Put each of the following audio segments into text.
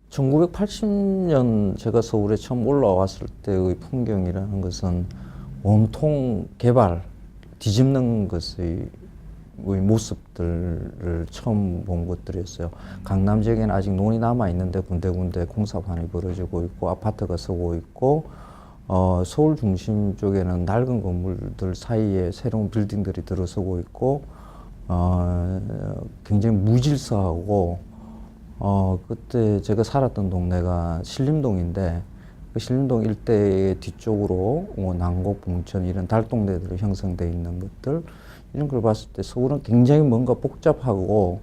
1980년 제가 서울에 처음 올라왔을 때의 풍경이라는 것은 온통 개발, 뒤집는 것의 모습들을 처음 본 것들이었어요. 강남 지역에는 아직 논이 남아 있는데 군데군데 공사판이 벌어지고 있고 아파트가 서고 있고, 서울 중심 쪽에는 낡은 건물들 사이에 새로운 빌딩들이 들어서고 있고, 굉장히 무질서하고, 그때 제가 살았던 동네가 신림동인데, 그 신림동 일대의 뒤쪽으로 난곡, 봉천 이런 달동네들이 형성되어 있는 것들, 이런 걸 봤을 때 서울은 굉장히 뭔가 복잡하고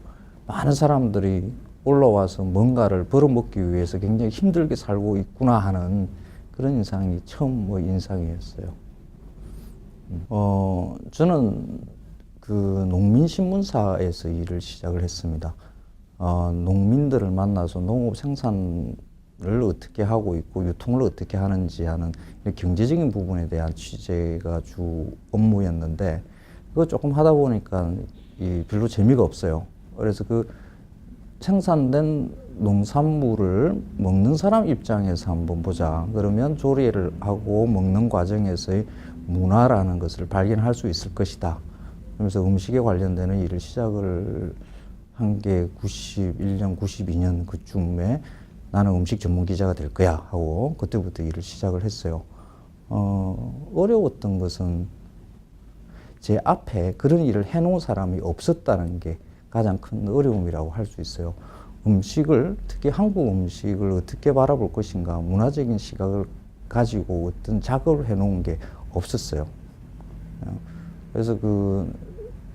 많은 사람들이 올라와서 뭔가를 벌어먹기 위해서 굉장히 힘들게 살고 있구나 하는 그런 인상이 처음 인상이었어요. 저는 그 농민신문사에서 일을 시작을 했습니다. 농민들을 만나서 농업 생산을 어떻게 하고 있고 유통을 어떻게 하는지 하는 경제적인 부분에 대한 취재가 주 업무였는데, 그거 조금 하다 보니까 별로 재미가 없어요. 그래서 그 생산된 농산물을 먹는 사람 입장에서 한번 보자. 그러면 조리를 하고 먹는 과정에서의 문화라는 것을 발견할 수 있을 것이다. 그러면서 음식에 관련되는 일을 시작을 한 게 91년, 92년 그쯤에 나는 음식 전문 기자가 될 거야 하고 그때부터 일을 시작을 했어요. 어려웠던 것은 제 앞에 그런 일을 해놓은 사람이 없었다는 게 가장 큰 어려움이라고 할 수 있어요. 음식을, 특히 한국 음식을 어떻게 바라볼 것인가, 문화적인 시각을 가지고 어떤 작업을 해놓은 게 없었어요. 그래서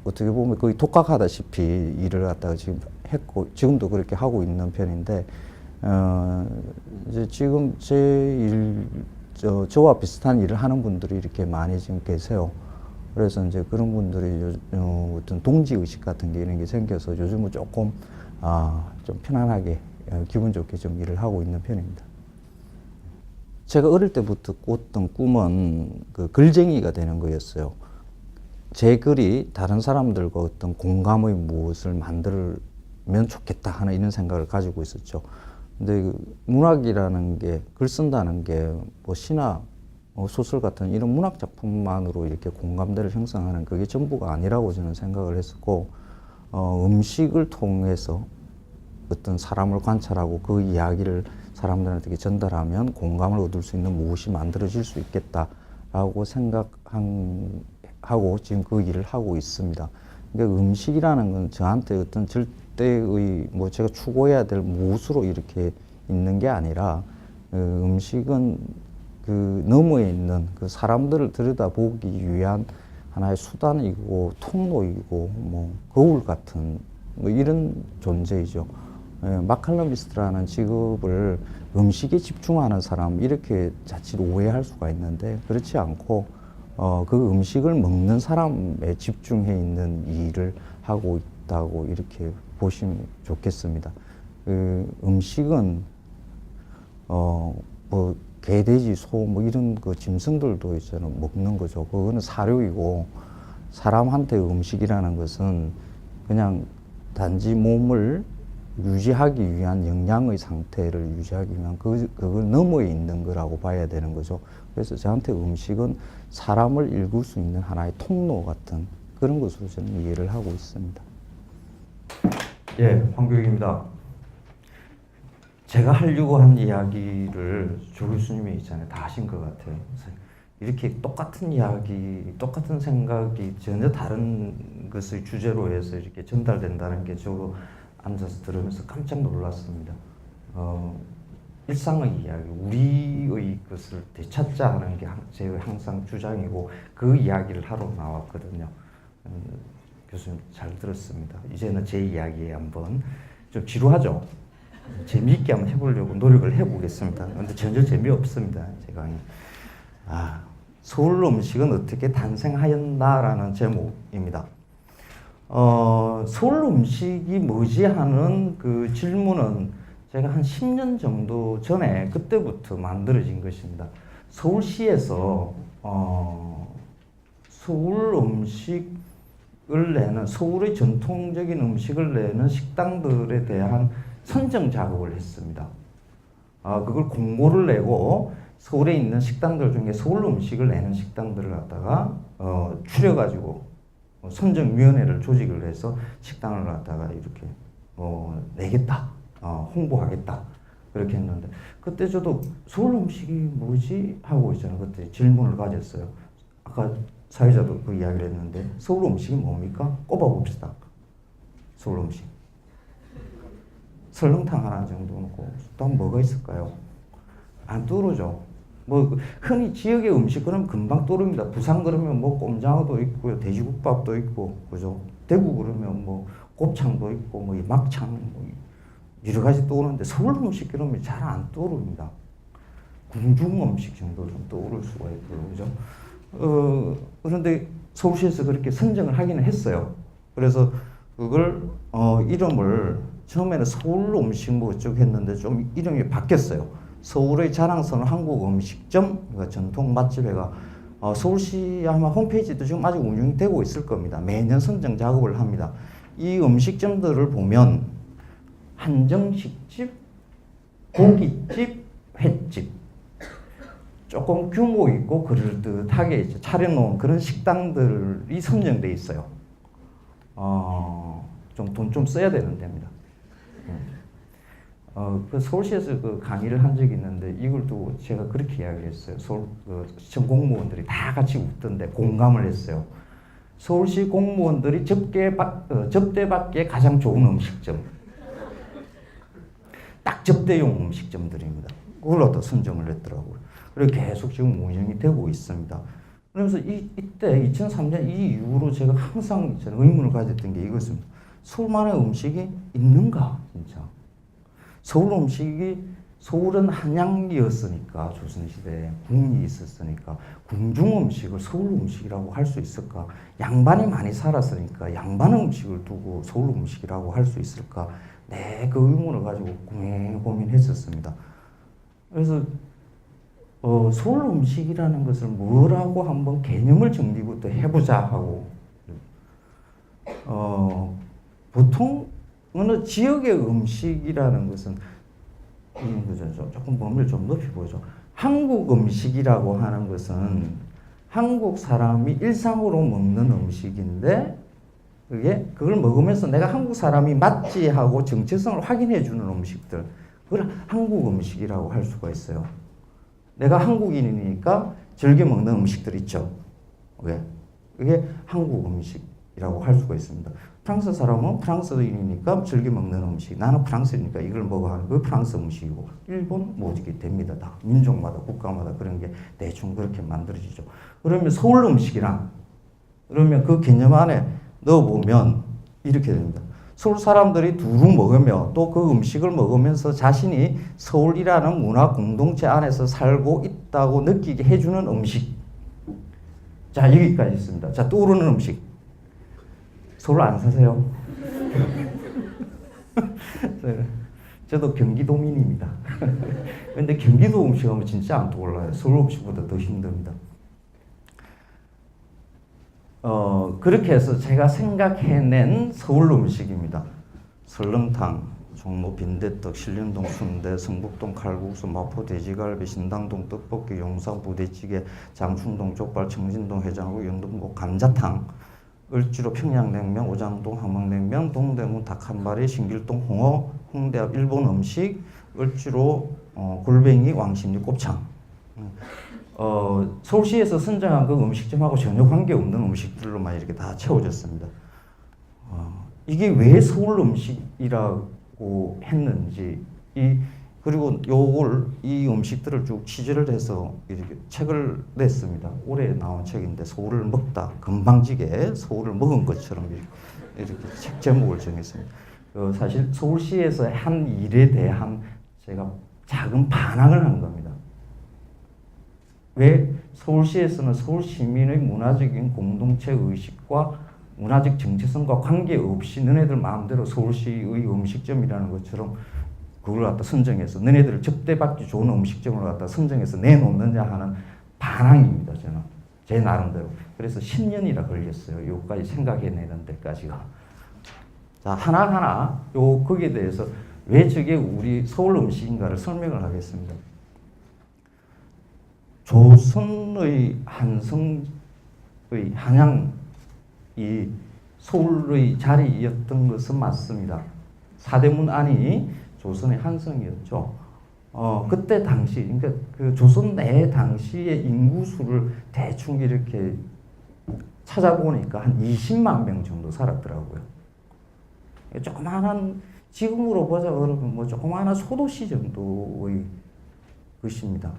어떻게 보면 거의 독학하다시피 일을 갖다가 지금 했고, 지금도 그렇게 하고 있는 편인데, 이제 지금 저와 비슷한 일을 하는 분들이 이렇게 많이 지금 계세요. 그래서 이제 그런 분들이 어떤 동지의식 같은 게 이런 게 생겨서 요즘은 조금, 좀 편안하게, 기분 좋게 좀 일을 하고 있는 편입니다. 제가 어릴 때부터 꿨던 꿈은 그 글쟁이가 되는 거였어요. 제 글이 다른 사람들과 어떤 공감의 무엇을 만들면 좋겠다 하는 이런 생각을 가지고 있었죠. 근데 문학이라는 게, 글 쓴다는 게 뭐 시나 소설 같은 이런 문학 작품만으로 이렇게 공감대를 형성하는 그게 전부가 아니라고 저는 생각을 했었고, 음식을 통해서 어떤 사람을 관찰하고 그 이야기를 사람들한테 전달하면 공감을 얻을 수 있는 무엇이 만들어질 수 있겠다라고 생각하고 지금 그 일을 하고 있습니다. 그러니까 음식이라는 건 저한테 어떤 절대의 제가 추구해야 될 무엇으로 이렇게 있는 게 아니라, 음식은 그 너머에 있는 그 사람들을 들여다보기 위한 하나의 수단이고 통로이고 거울 같은 이런 존재이죠. 마칼럼니스트라는 직업을 음식에 집중하는 사람 이렇게 자칫 오해할 수가 있는데, 그렇지 않고 그 음식을 먹는 사람에 집중해 있는 일을 하고 있다고 이렇게 보시면 좋겠습니다. 음식은 개, 돼지, 소 이런 그 짐승들도 있잖아요. 먹는 거죠. 그거는 사료이고, 사람한테 음식이라는 것은 그냥 단지 몸을 유지하기 위한 영양의 상태를 유지하기 위한 그걸 너머에 있는 거라고 봐야 되는 거죠. 그래서 저한테 음식은 사람을 읽을 수 있는 하나의 통로 같은 그런 것으로 저는 이해를 하고 있습니다. 예, 황교익입니다. 제가 하려고 한 이야기를 조 교수님이 있잖아요. 다 하신 것 같아요. 이렇게 똑같은 이야기, 똑같은 생각이 전혀 다른 것을 주제로 해서 이렇게 전달된다는 게 저도 앉아서 들으면서 깜짝 놀랐습니다. 일상의 이야기, 우리의 것을 되찾자 하는 게 제 항상 주장이고 그 이야기를 하러 나왔거든요. 교수님 잘 들었습니다. 이제는 제 이야기에 한번 좀 지루하죠? 재미있게 한번 해보려고 노력을 해보겠습니다. 근데 전혀 재미없습니다. 제가 서울 음식은 어떻게 탄생하였나라는 제목입니다. 서울 음식이 뭐지 하는 그 질문은 제가 한 10년 정도 전에 그때부터 만들어진 것입니다. 서울시에서 서울 음식을 내는, 서울의 전통적인 음식을 내는 식당들에 대한 선정 작업을 했습니다. 그걸 공고를 내고 서울에 있는 식당들 중에 서울 음식을 내는 식당들을 갖다가 추려가지고 선정위원회를 조직을 해서 식당을 갖다가 이렇게 내겠다, 홍보하겠다 그렇게 했는데 그때 저도 서울 음식이 뭐지 하고 있잖아요. 그때 질문을 가졌어요. 아까 사회자도 그 이야기를 했는데 서울 음식이 뭡니까? 꼽아봅시다. 서울 음식. 설렁탕 하나 정도 넣고 또 뭐가 있을까요? 안 떠오르죠. 뭐 흔히 지역의 음식 그러면 금방 떠오릅니다. 부산 그러면 뭐 꼼장어도 있고요, 돼지국밥도 있고, 그죠? 대구 그러면 뭐 곱창도 있고, 뭐 이 막창 뭐 여러 가지 떠오르는데 서울 음식 그러면 잘 안 떠오릅니다. 궁중 음식 정도 좀 떠오를 수가 있고요, 그죠? 그런데 서울시에서 그렇게 선정을 하기는 했어요. 그래서 그걸 이름을 처음에는 서울 음식 뭐 어쩌고 했는데 좀 이름이 바뀌었어요. 서울의 자랑스러운 한국 음식점, 그러니까 전통 맛집회가 서울시 아마 홈페이지도 지금 아직 운영이 되고 있을 겁니다. 매년 선정 작업을 합니다. 이 음식점들을 보면 한정식집, 고깃집, 횟집, 조금 규모 있고 그럴듯하게 차려놓은 그런 식당들이 선정돼 있어요. 좀 돈 좀 써야 되는 데입니다. 그 서울시에서 그 강의를 한 적이 있는데 이걸 두고 제가 그렇게 이야기를 했어요. 서울 시청 공무원들이 다 같이 웃던데 공감을 했어요. 서울시 공무원들이 접대받기에 가장 좋은 음식점. 딱 접대용 음식점들입니다. 그걸 갖다 선정을 했더라고요. 그리고 계속 지금 운영이 되고 있습니다. 그러면서 이때 2003년 이 이후로 제가 항상 의문을 가졌던 게 이것입니다. 서울만의 음식이 있는가 진짜. 서울 음식이 서울은 한양이었으니까 조선시대에 궁이 있었으니까 궁중 음식을 서울 음식이라고 할 수 있을까? 양반이 많이 살았으니까 양반 음식을 두고 서울 음식이라고 할 수 있을까? 네, 그 의문을 가지고 고민했었습니다. 그래서 서울 음식이라는 것을 뭐라고 한번 개념을 정리부터 해보자 하고 보통 어느 지역의 음식이라는 것은 조금 범위를 좀 높여보죠. 한국 음식이라고 하는 것은 한국 사람이 일상으로 먹는 음식인데 그걸 먹으면서 내가 한국 사람이 맞지 하고 정체성을 확인해 주는 음식들, 그걸 한국 음식이라고 할 수가 있어요. 내가 한국인이니까 즐겨 먹는 음식들 있죠. 그게 한국 음식이라고 할 수가 있습니다. 프랑스 사람은 프랑스인이니까 즐겨 먹는 음식, 나는 프랑스니까 이걸 먹어 하는 그 프랑스 음식이고, 일본 뭐 어떻게 됩니다. 다 민족마다 국가마다 그런 게 대충 그렇게 만들어지죠. 그러면 서울 음식이란, 그러면 그 개념 안에 넣어보면 이렇게 됩니다. 서울 사람들이 두루 먹으며 또 그 음식을 먹으면서 자신이 서울이라는 문화 공동체 안에서 살고 있다고 느끼게 해주는 음식. 자, 여기까지 있습니다. 자, 떠오르는 음식. 서울 안 사세요? 저도 경기도민입니다. 근데 경기도 음식하면 진짜 안 떠올라요. 서울 음식보다 더 힘듭니다. 그렇게 해서 제가 생각해낸 서울 음식입니다. 설렁탕, 종로 빈대떡, 신림동 순대, 성북동 칼국수, 마포 돼지갈비, 신당동 떡볶이, 용산 부대찌개, 장충동 족발, 청진동 해장국, 연동고 감자탕, 을지로 평양냉면, 오장동 함흥냉면, 동대문 닭 한 마리, 신길동 홍어, 홍대 앞 일본 음식, 을지로 골뱅이, 왕십리 곱창. 서울시에서 선정한 그 음식점하고 전혀 관계없는 음식들로만 이렇게 다 채워졌습니다. 이게 왜 서울 음식이라고 했는지, 그리고 이 음식들을 쭉 취재를 해서 이렇게 책을 냈습니다. 올해 나온 책인데, 서울을 먹다, 건방지게 서울을 먹은 것처럼 이렇게 책 제목을 정했습니다. 사실 서울시에서 한 일에 대한 제가 작은 반항을 한 겁니다. 왜? 서울시에서는 서울 시민의 문화적인 공동체 의식과 문화적 정체성과 관계없이 너네들 마음대로 서울시의 음식점이라는 것처럼 그걸 갖다 선정해서 너네들을 접대받기 좋은 음식점을 갖다 선정해서 내놓느냐 하는 반항입니다. 저는 제 나름대로. 그래서 10년이나 걸렸어요. 요까지 생각해내는 데까지가. 자, 하나하나 거기에 대해서 왜 저게 우리 서울 음식인가를 설명을 하겠습니다. 조선의 한성의 한양이 서울의 자리였던 것은 맞습니다. 사대문 안이 조선의 한성이었죠. 그때 당시, 그러니까 그 조선 내 당시의 인구수를 대충 이렇게 찾아보니까 한 20만 명 정도 살았더라고요. 조그마한, 지금으로 보자 그러면 뭐 조그마한 소도시 정도의 것입니다.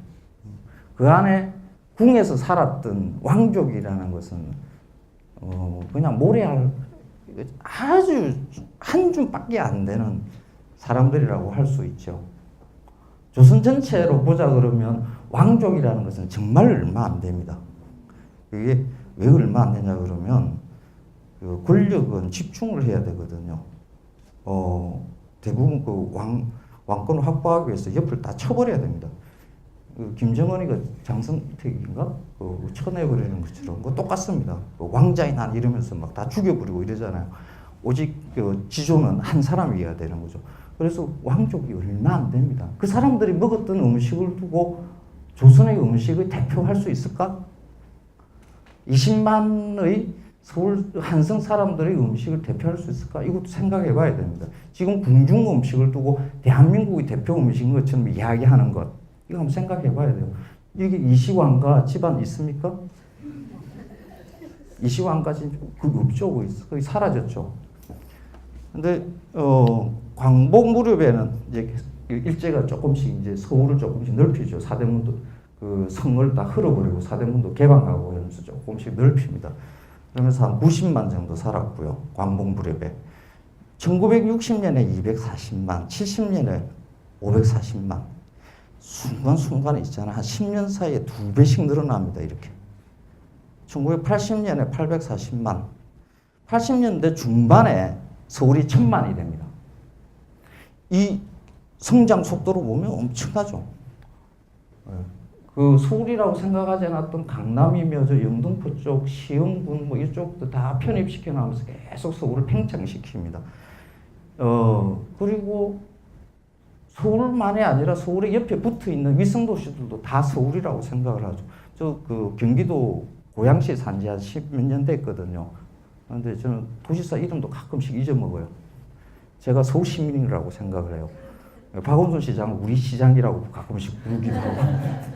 그 안에 궁에서 살았던 왕족이라는 것은 그냥 모래알 아주 한 줌밖에 안 되는 사람들이라고 할 수 있죠. 조선 전체로 보자 그러면 왕족이라는 것은 정말 얼마 안 됩니다. 이게 왜 얼마 안 되냐 그러면 그 권력은 집중을 해야 되거든요. 대부분 그 왕권을 확보하기 위해서 옆을 다 쳐버려야 됩니다. 그 김정은이가 장성택인가 쳐내버리는 것처럼 그 똑같습니다. 그 왕자의 난 이러면서 막 다 죽여버리고 이러잖아요. 오직 그 지존은 한 사람이어야 되는 거죠. 그래서 왕족이 얼마 안 됩니다. 그 사람들이 먹었던 음식을 두고 조선의 음식을 대표할 수 있을까? 20만의 서울 한성 사람들의 음식을 대표할 수 있을까? 이것도 생각해 봐야 됩니다. 지금 궁중 음식을 두고 대한민국의 대표 음식인 것처럼 이야기하는 것, 이거 한번 생각해 봐야 돼요. 이게 이시왕가 집안 있습니까? 이시왕가 집 없죠. 거의 사라졌죠. 근데 광복 무렵에는 이제 일제가 조금씩 이제 서울을 조금씩 넓히죠. 사대문도 그 성을 다 흘어버리고 사대문도 개방하고 이러면서 조금씩 넓힙니다. 그러면서 한 90만 정도 살았고요. 광복 무렵에 1960년에 240만, 70년에 540만. 순간순간에 있잖아요. 한 10년 사이에 2배씩 늘어납니다. 이렇게. 1980년에 840만. 80년대 중반에 서울이 1000만이 됩니다. 이 성장 속도로 보면 엄청나죠. 그 서울이라고 생각하지 않았던 강남이며 저 영등포 쪽, 시흥군 뭐 이쪽도 다 편입시켜 나면서 계속 서울을 팽창시킵니다. 그리고 서울만이 아니라 서울의 옆에 붙어 있는 위성도시들도 다 서울이라고 생각을 하죠. 저 그 경기도 고양시에 산지 한 10몇 년 됐거든요. 그런데 저는 도시사 이름도 가끔씩 잊어먹어요. 제가 서울 시민이라고 생각을 해요. 박원순 시장은 우리 시장이라고 가끔씩 부르기도 하고.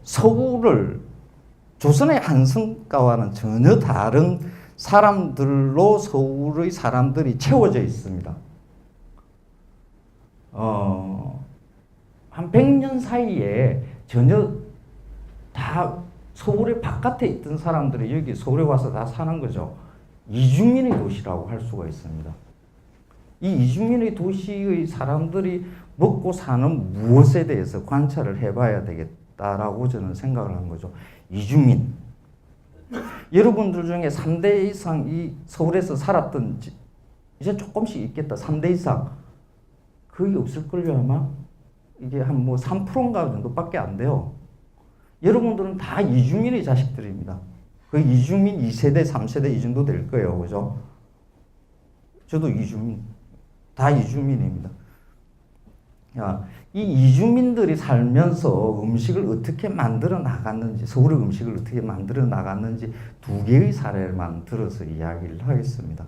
서울을 조선의 한성가와는 전혀 다른 사람들로 서울의 사람들이 채워져 있습니다. 한 100년 사이에 전혀 다 서울의 바깥에 있던 사람들이 여기 서울에 와서 다 사는 거죠. 이주민의 도시라고 할 수가 있습니다. 이 이주민의 도시의 사람들이 먹고 사는 무엇에 대해서 관찰을 해봐야 되겠다라고 저는 생각을 하는 거죠. 이주민. 여러분들 중에 3대 이상 이 서울에서 살았던 이제 조금씩 있겠다. 3대 이상. 거의 없을걸요 아마? 이게 한 뭐 3%인가 정도밖에 안 돼요. 여러분들은 다 이주민의 자식들입니다. 그 이주민 2세대, 3세대 이 정도 될 거예요. 그죠? 저도 이주민. 다 이주민입니다. 이 이주민들이 살면서 음식을 어떻게 만들어 나갔는지, 서울의 음식을 어떻게 만들어 나갔는지 2개의 사례만 들어서 이야기를 하겠습니다.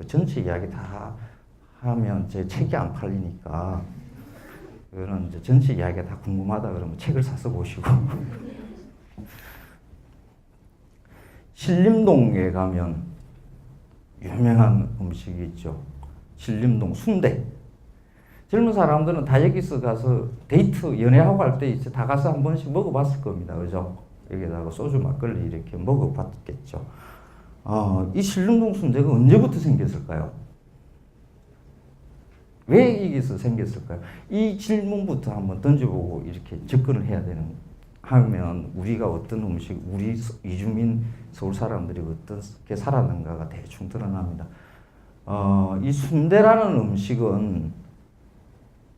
전체 이야기 다 하면 제 책이 안 팔리니까 그거는 이제 전체 이야기가 다 궁금하다 그러면 책을 사서 보시고 신림동에 가면 유명한 음식이 있죠. 신림동 순대. 젊은 사람들은 다 여기서 가서 데이트 연애하고 할 때 이제 다 가서 한 번씩 먹어봤을 겁니다. 그죠? 여기다가 소주 막걸리 이렇게 먹어봤겠죠. 이 신림동 순대가 언제부터 생겼을까요? 왜 여기서 생겼을까요? 이 질문부터 한번 던져보고 이렇게 접근을 해야 하면 우리가 어떤 음식, 우리 이주민 서울 사람들이 어떻게 살았는가가 대충 드러납니다. 이 순대라는 음식은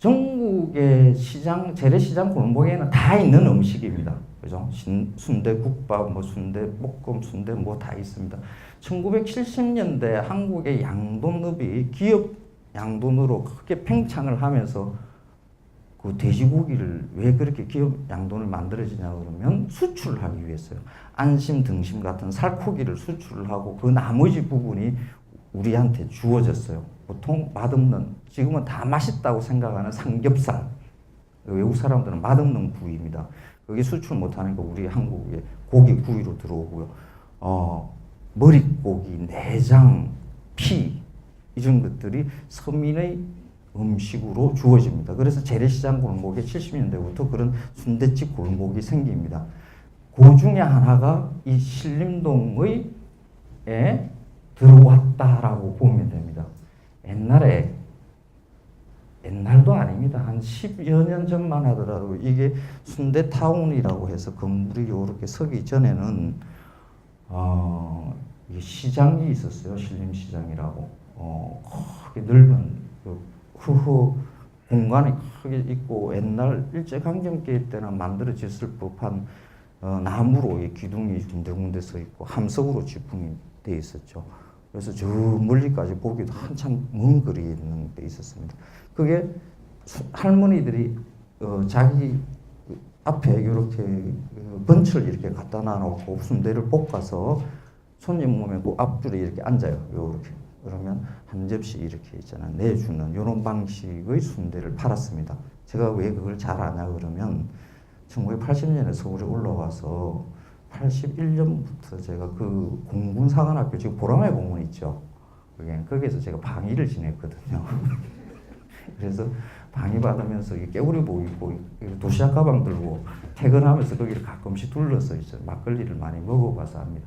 전국의 시장, 재래시장 골목에는 다 있는 음식입니다. 그죠? 순대국밥, 뭐 순대볶음, 순대 뭐 다 있습니다. 1970년대 한국의 양돈읍이 기업 양돈으로 크게 팽창을 하면서 그 돼지고기를 왜 그렇게 기업 양돈을 만들어지냐 그러면 수출을 하기 위해서요. 안심, 등심 같은 살코기를 수출을 하고 그 나머지 부분이 우리한테 주어졌어요. 보통 맛없는, 지금은 다 맛있다고 생각하는 삼겹살. 외국 사람들은 맛없는 부위입니다. 그게 수출 못하니까 우리 한국에 고기 구이로 들어오고요. 머릿고기, 내장, 피 이런 것들이 서민의 음식으로 주어집니다. 그래서 재래시장 골목에 70년대부터 그런 순대집 골목이 생깁니다. 그 중에 하나가 이 신림동에 들어왔다라고 보면 됩니다. 옛날도 아닙니다. 한 10여 년 전만 하더라도 이게 순대타운이라고 해서 건물이 이렇게 서기 전에는 이게 시장이 있었어요. 신림시장이라고. 크게 넓은 후후 공간이 크게 있고 옛날 일제강점기 때나 만들어졌을 법한 나무로 기둥이 군데군데 서 있고 함석으로 지붕이 돼 있었죠. 그래서 저 멀리까지 보기도 한참 먼 거리에 있는 데 있었습니다. 그게 할머니들이 자기 앞에 이렇게 번철 이렇게 갖다 놔놓고 순대를 볶아서 손님 오면 그 앞줄에 이렇게 앉아요. 이렇게. 그러면 한 접시 이렇게 있잖아 내주는 이런 방식의 순대를 팔았습니다. 제가 왜 그걸 잘 아냐 그러면 1980년에 서울에 올라와서 81년부터 제가 그 공군사관학교 지금 보라매 공원 있죠. 거기에서 제가 방위를 지냈거든요. 그래서 방위 받으면서 깨구리복 입고 도시락 가방 들고 퇴근하면서 거기를 가끔씩 둘러서 있죠. 막걸리를 많이 먹어봐서 합니다.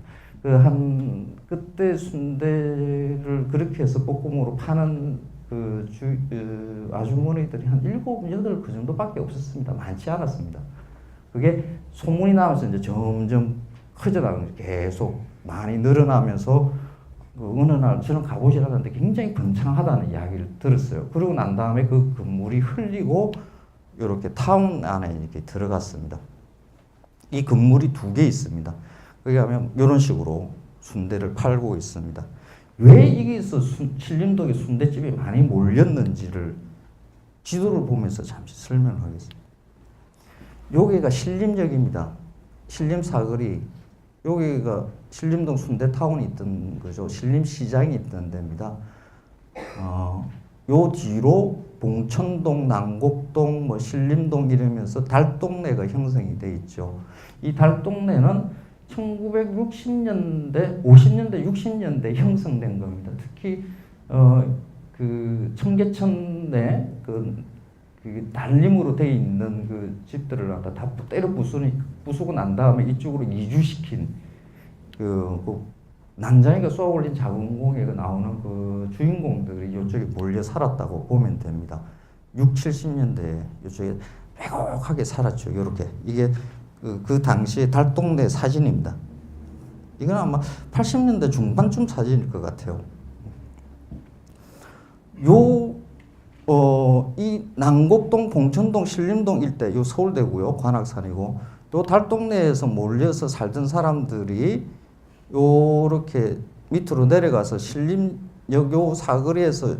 그때 순대를 그렇게 해서 볶음으로 파는 아주머니들이 한 7, 8 그 정도밖에 없었습니다. 많지 않았습니다. 그게 소문이 나면서 이제 점점 커져나가면서 계속 많이 늘어나면서 어느 날 저는 가보질 않았는데 굉장히 번창하다는 이야기를 들었어요. 그러고 난 다음에 그 건물이 흘리고 이렇게 타운 안에 이렇게 들어갔습니다. 이 건물이 2개 있습니다. 거기 가면 이런 식으로 순대를 팔고 있습니다. 왜 여기서 신림동에 순대집이 많이 몰렸는지를 지도를 보면서 잠시 설명하겠습니다. 여기가 신림역입니다. 신림사거리. 여기가 신림동 순대타운이 있던 거죠. 신림시장이 있던 데입니다. 요 뒤로 봉천동, 남곡동, 뭐 신림동 이러면서 달동네가 형성이 돼 있죠. 이 달동네는 1960년대, 50년대, 60년대 형성된 겁니다. 특히 그 청계천에 그 달림으로 돼 있는 그 집들을 갖다 다 때려 부수고 난 다음에 이쪽으로 이주시킨 그 난장이가 쏘아 올린 작은 공에 나오는 그 주인공들이 이쪽에 몰려 살았다고 보면 됩니다. 6, 70년대에 이쪽에 빼곡하게 살았죠. 이렇게 이게 그 당시에 달동네 사진입니다. 이건 아마 80년대 중반쯤 사진일 것 같아요. 이 남곡동, 봉천동, 신림동 일대, 요 서울대고요, 관악산이고, 요 달동네에서 몰려서 살던 사람들이 요렇게 밑으로 내려가서 신림역 요 사거리에서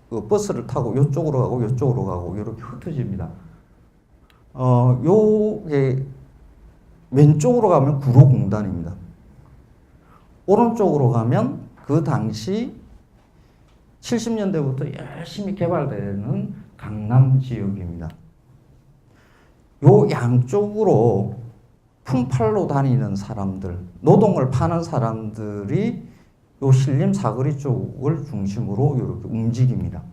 그 버스를 타고 요쪽으로 가고 요쪽으로 가고 이렇게 흩어집니다. 요게 왼쪽으로 가면 구로공단입니다. 오른쪽으로 가면 그 당시 70년대부터 열심히 개발되는 강남 지역입니다. 요 양쪽으로 품팔로 다니는 사람들, 노동을 파는 사람들이 요 신림 사거리 쪽을 중심으로 이렇게 움직입니다.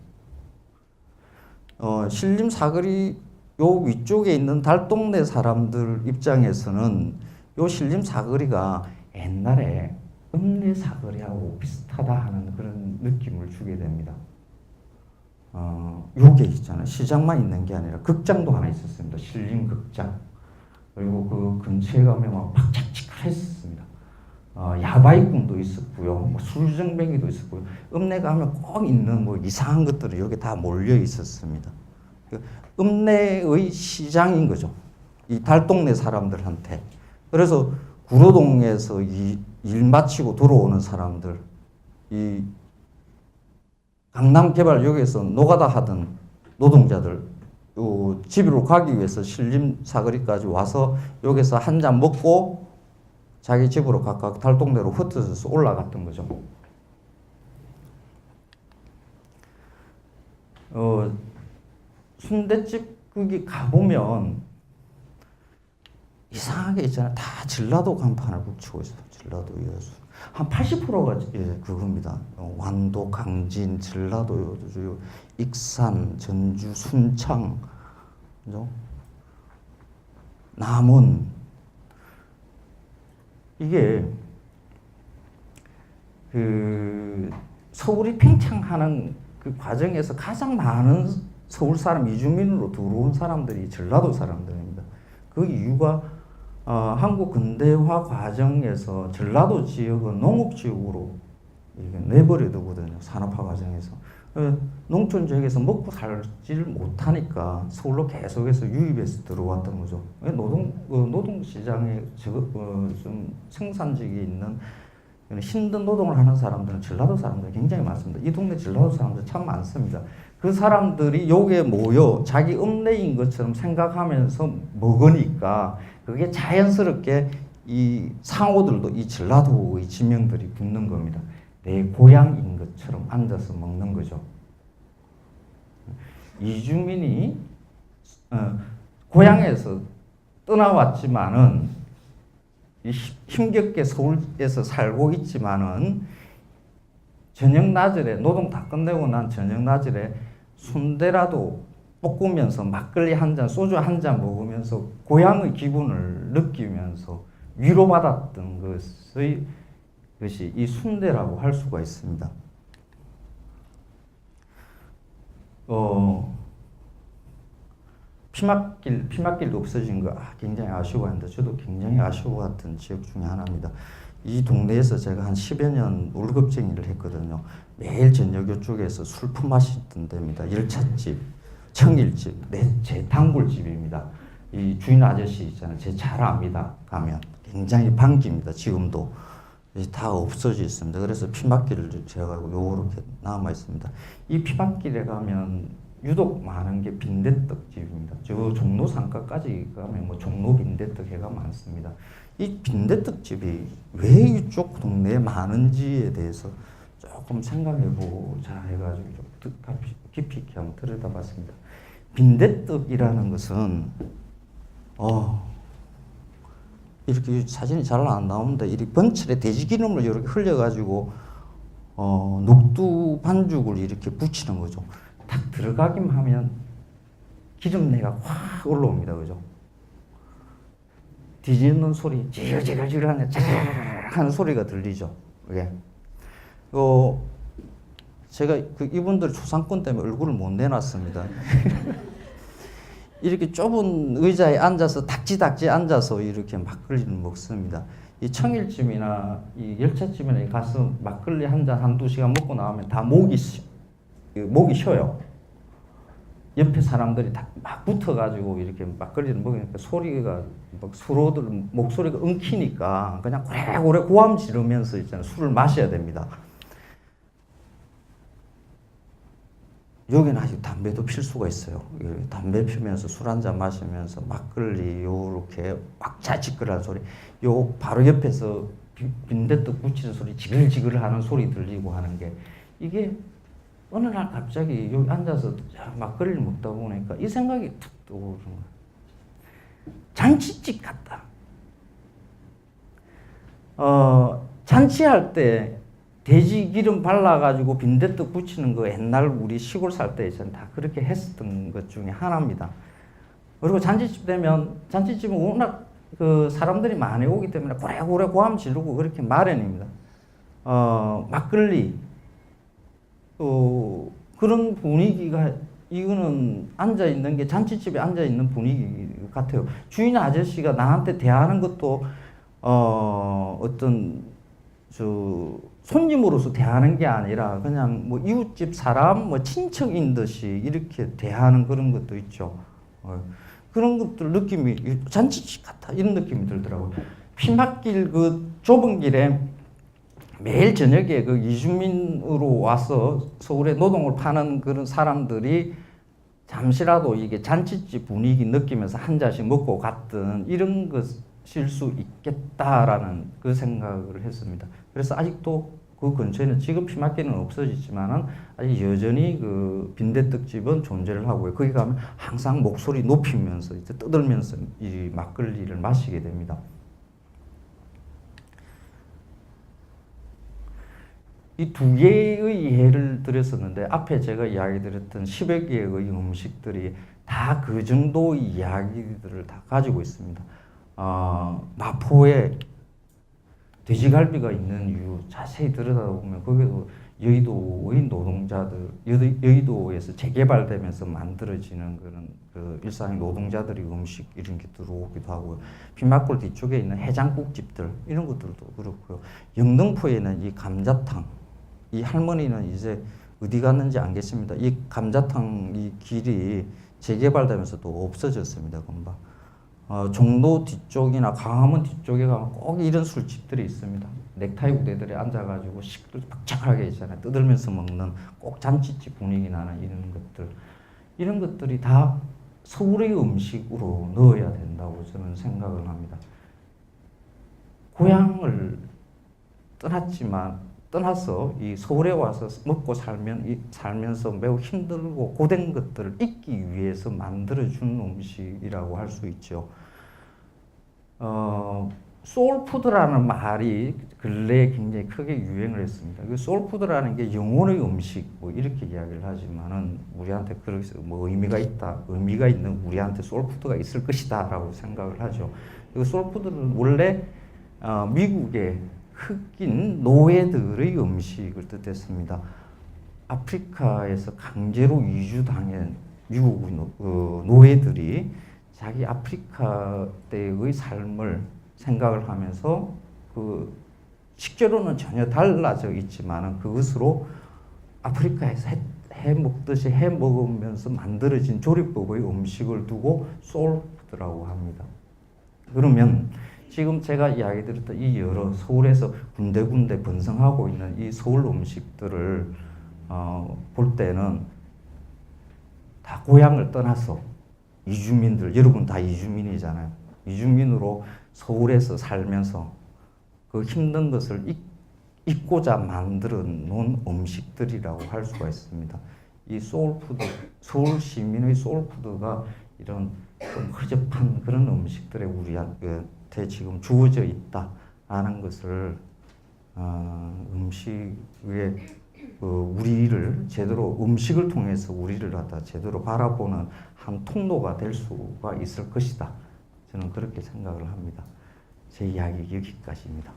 신림 사거리 요 위쪽에 있는 달동네 사람들 입장에서는 요 신림 사거리가 옛날에 읍내 사거리하고 비슷하다 하는 그런 느낌을 주게 됩니다. 요게 있잖아요. 시장만 있는 게 아니라 극장도 하나 있었습니다. 신림 극장. 그리고 그 근처에 가면 막 박짝지근했었습니다. 야바이꾼도 있었고요. 뭐 술정뱅이도 있었고요. 읍내 가면 꼭 있는 뭐 이상한 것들이 여기 다 몰려 있었습니다. 읍내의 시장인 거죠. 이 달동네 사람들한테. 그래서 구로동에서 일 마치고 들어오는 사람들, 이 강남개발역에서 노가다 하던 노동자들, 요 집으로 가기 위해서 신림 사거리까지 와서 여기서 한 잔 먹고 자기 집으로 각각 달동네로 흩어져서 올라갔던 거죠. 순댓집 거기 가보면 이상하게 있잖아요. 다 전라도 간판을 붙이고 있어요. 전라도 여수. 한 80%가 그겁니다. 완도, 강진, 전라도 여수, 익산, 전주, 순창, 그죠? 남원. 이게 그 서울이 팽창하는 그 과정에서 가장 많은 서울 사람 이주민으로 들어온 사람들이 전라도 사람들입니다. 그 이유가 한국 근대화 과정에서 전라도 지역은 농업 지역으로 내버려 두거든요. 산업화 과정에서. 농촌 지역에서 먹고 살지를 못하니까 서울로 계속해서 유입해서 들어왔던 거죠. 노동 시장에 좀 생산직이 있는 힘든 노동을 하는 사람들은 전라도 사람들 굉장히 많습니다. 이 동네 전라도 사람들 참 많습니다. 그 사람들이 여기에 모여 자기 읍내인 것처럼 생각하면서 먹으니까 그게 자연스럽게 이 상호들도 이 전라도의 지명들이 붙는 겁니다. 내 고향인 것처럼 앉아서 먹는 거죠. 이주민이 고향에서 떠나왔지만은 힘겹게 서울에서 살고 있지만은 저녁 낮에 노동 다 끝내고 난 저녁 낮에 순대라도 볶으면서 막걸리 한 잔, 소주 한 잔 먹으면서 고향의 기분을 느끼면서 위로받았던 것이 이 순대라고 할 수가 있습니다. 피막길도 없어진 거 굉장히 아쉬워합니다. 저도 굉장히 아쉬워했던 지역 중에 하나입니다. 이 동네에서 제가 한 10여 년 월급쟁이를 했거든요. 매일 저녁 이쪽에서 술 품마시던 데입니다. 열찻집, 청일집, 제 단골집입니다. 이 주인 아저씨 있잖아요. 제 잘 압니다. 가면 굉장히 반깁니다. 지금도 다 없어져 있습니다. 그래서 피막길을 제가 요렇게 남아 있습니다. 이 피막길에 가면 유독 많은 게 빈대떡집입니다. 저 종로 상가까지 가면 뭐 종로 빈대떡 해가 많습니다. 이 빈대떡집이 왜 이쪽 동네에 많은지에 대해서 조금 생각해보자 해가지고 좀 깊이 있게 한번 들여다봤습니다. 빈대떡이라는 것은 이렇게 사진이 잘 안 나옵니다. 이렇게 번철에 돼지 기름을 이렇게 흘려가지고 녹두 반죽을 이렇게 붙이는 거죠. 딱 들어가기만 하면 기름내가 확 올라옵니다. 그죠? 뒤집는 소리, 지글지글 하는 하는 소리가 들리죠. 예. 제가 이분들 초상권 때문에 얼굴을 못 내놨습니다. 이렇게 좁은 의자에 앉아서 닥지닥지 앉아서 이렇게 막걸리를 먹습니다. 이 청일집이나 이 열차집이나 가서 막걸리 한 잔 한두 시간 먹고 나오면 다 목이 쉬어요. 옆에 사람들이 다 막 붙어가지고 이렇게 막걸리를 먹으니까 소리가 막 서로들 목소리가 엉키니까 그냥 오래 고함 지르면서 있잖아요. 술을 마셔야 됩니다. 여기는 아직 담배도 필 수가 있어요. 담배 피면서 술 한잔 마시면서 막걸리 요렇게 막 자지껄한 소리, 요 바로 옆에서 빈대떡 부치는 소리, 지글지글 하는 소리 들리고 하는 게 이게 어느 날 갑자기 여기 앉아서 막걸리를 먹다 보니까 이 생각이 툭 떠오르는 거예요. 잔치집 같다. 잔치할 때 돼지 기름 발라가지고 빈대떡 부치는 거 옛날 우리 시골 살 때 있잖아요. 다 그렇게 했었던 것 중에 하나입니다. 그리고 잔치집 되면 잔치집은 워낙 그 사람들이 많이 오기 때문에 고래고래 고함 지르고 그렇게 마련입니다. 막걸리 그런 분위기가 이거는 앉아 있는 게 잔치집에 앉아 있는 분위기 같아요. 주인 아저씨가 나한테 대하는 것도 어떤 손님으로서 대하는 게 아니라 그냥 뭐 이웃집 사람, 뭐 친척인 듯이 이렇게 대하는 그런 것도 있죠. 그런 것들 느낌이 잔치집 같아 이런 느낌이 들더라고요. 피막길 그 좁은 길에 매일 저녁에 그 이주민으로 와서 서울에 노동을 파는 그런 사람들이 잠시라도 이게 잔치집 분위기 느끼면서 한 잔씩 먹고 갔던 이런 것일 수 있겠다라는 그 생각을 했습니다. 그래서 아직도 그 근처에는 지금 피막길은 없어졌지만은 아직 여전히 그 빈대떡집은 존재를 하고요. 거기 가면 항상 목소리 높이면서 이제 떠들면서 이 막걸리를 마시게 됩니다. 이 두 개의 예를 들었었는데 앞에 제가 이야기 드렸던 10여 개의 음식들이 다 그 정도의 이야기들을 다 가지고 있습니다. 마포에 돼지갈비가 있는 이유 자세히 들여다보면 거기도 여의도의 노동자들, 여의도에서 재개발되면서 만들어지는 그런 그 일상의 노동자들의 음식 이런 게 들어오기도 하고요. 빈막골 뒤쪽에 있는 해장국집들 이런 것들도 그렇고요. 영등포에는 이 감자탕, 이 할머니는 이제 어디 갔는지 안 계십니다. 이 감자탕 이 길이 재개발되면서 또 없어졌습니다. 금방. 종로 뒤쪽이나 강화문 뒤쪽에 가면 꼭 이런 술집들이 있습니다. 넥타이 부대들이 앉아가지고 식들 박차하게 있잖아요. 떠들면서 먹는 꼭 잔치집 분위기 나는 이런 것들이 다 서울의 음식으로 넣어야 된다고 저는 생각을 합니다. 고향을 떠나서 이 서울에 와서 먹고 살면서 매우 힘들고 고된 것들을 잊기 위해서 만들어준 음식이라고 할 수 있죠. 소울푸드라는 말이 근래에 굉장히 크게 유행을 했습니다. 그 소울푸드라는 게 영혼의 음식 뭐 이렇게 이야기를 하지만은 우리한테 그렇게 뭐 의미가 있는 우리한테 소울푸드가 있을 것이다라고 생각을 하죠. 그 소울푸드는 원래 미국의 흑인 노예들의 음식을 뜻했습니다. 아프리카에서 강제로 이주당한 미국 노예들이 자기 아프리카 때의 삶을 생각을 하면서 그 식재료는 전혀 달라져 있지만 그것으로 아프리카에서 해 먹듯이 해 먹으면서 만들어진 조리법의 음식을 두고 소울푸드라고 합니다. 그러면 지금 제가 이야기 드렸던 이 여러 서울에서 군데군데 번성하고 있는 이 서울 음식들을 볼 때는 다 고향을 떠나서 이주민들, 여러분 다 이주민이잖아요. 이주민으로 서울에서 살면서 그 힘든 것을 잊고자 만들어 놓은 음식들이라고 할 수가 있습니다. 이 소울푸드, 서울 시민의 소울푸드가 이런 좀 허접한 그런 음식들에 우리한테 지금 주어져 있다라는 것을 음식에 우리를 제대로 음식을 통해서 우리를 갖다 제대로 바라보는 한 통로가 될 수가 있을 것이다. 저는 그렇게 생각을 합니다. 제 이야기 여기까지입니다.